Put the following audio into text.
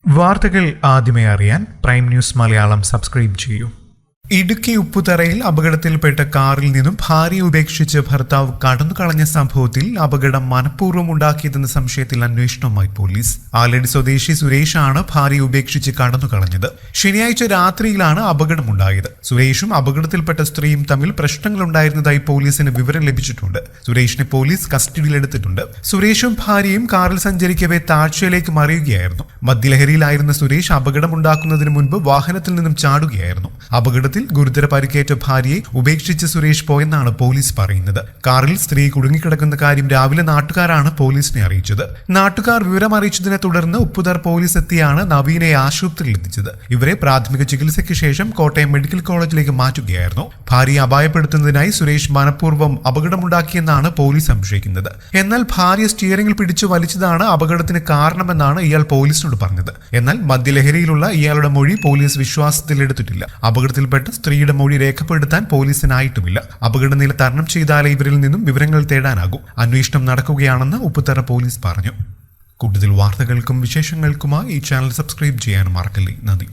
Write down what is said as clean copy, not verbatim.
വാർത്തകൾ ആദ്യമേ അറിയാൻ പ്രൈം ന്യൂസ് മലയാളം സബ്സ്ക്രൈബ് ചെയ്യൂ. ഇടുക്കി ഉപ്പുതറയിൽ അപകടത്തിൽപ്പെട്ട കാറിൽ നിന്നും ഭാര്യയെ ഉപേക്ഷിച്ച് ഭർത്താവ് കടന്നുകളഞ്ഞ സംഭവത്തിൽ അപകടം മനഃപൂർവ്വം ഉണ്ടാക്കിയതെന്ന സംശയത്തിൽ അന്വേഷണവുമായി പോലീസ്. ആലടി സ്വദേശി സുരേഷാണ് ഭാര്യയെ ഉപേക്ഷിച്ച് കടന്നുകളഞ്ഞത്. ശനിയാഴ്ച രാത്രിയിലാണ് അപകടമുണ്ടായത്. സുരേഷും അപകടത്തിൽപ്പെട്ട സ്ത്രീയും തമ്മിൽ പ്രശ്നങ്ങളുണ്ടായിരുന്നതായി പോലീസിന് വിവരം ലഭിച്ചിട്ടുണ്ട്. സുരേഷിനെ പോലീസ് കസ്റ്റഡിയിലെടുത്തിട്ടുണ്ട്. സുരേഷും ഭാര്യയും കാറിൽ സഞ്ചരിക്കവേ താഴ്ചയിലേക്ക് മറിയുകയായിരുന്നു. മദ്യലഹരിയിലായിരുന്ന സുരേഷ് അപകടമുണ്ടാക്കുന്നതിന് മുൻപ് വാഹനത്തിൽ നിന്നും ചാടുകയായിരുന്നു. അപകടത്തിൽ ഗുരുതര പരിക്കേറ്റ ഭാര്യയെ ഉപേക്ഷിച്ച് സുരേഷ് പോയെന്നാണ് പോലീസ് പറയുന്നത്. കാറിൽ സ്ത്രീ കുടുങ്ങിക്കിടക്കുന്ന കാര്യം രാവിലെ നാട്ടുകാരാണ് പോലീസിനെ അറിയിച്ചത്. നാട്ടുകാർ വിവരം അറിയിച്ചതിനെ തുടർന്ന് ഉപ്പുതറ പോലീസ് എത്തിയാണ് നവീനെ ആശുപത്രിയിൽ എത്തിച്ചത്. ഇവരെ പ്രാഥമിക ചികിത്സയ്ക്ക് ശേഷം കോട്ടയം മെഡിക്കൽ കോളേജിലേക്ക് മാറ്റുകയായിരുന്നു. ഭാര്യയെ അപായപ്പെടുത്തുന്നതിനായി സുരേഷ് മനഃപൂർവ്വം അപകടമുണ്ടാക്കിയെന്നാണ് പോലീസ് സംശയിക്കുന്നത്. എന്നാൽ ഭാര്യ സ്റ്റിയറിംഗിൽ പിടിച്ചു വലിച്ചതാണ് അപകടത്തിന് കാരണമെന്നാണ് ഇയാൾ പോലീസിനോട് പറഞ്ഞത്. എന്നാൽ മദ്യലഹരിയിലുള്ള ഇയാളുടെ മൊഴി പോലീസ് വിശ്വാസത്തിലെടുത്തിട്ടില്ല. അപകടത്തിൽപ്പെട്ട സ്ത്രീയുടെ മൊഴി രേഖപ്പെടുത്താൻ പോലീസിനായിട്ടുമില്ല. അപകടനില തരണം ചെയ്താലേ ഇവരിൽ നിന്നും വിവരങ്ങൾ തേടാനാകും. അന്വേഷണം നടക്കുകയാണെന്ന് ഉപ്പുതറ പോലീസ് പറഞ്ഞു. കൂടുതൽ വാർത്തകൾക്കും വിശേഷങ്ങൾക്കുമായി ഈ ചാനൽ സബ്സ്ക്രൈബ് ചെയ്യാൻ മറക്കല്ലേ. നന്ദി.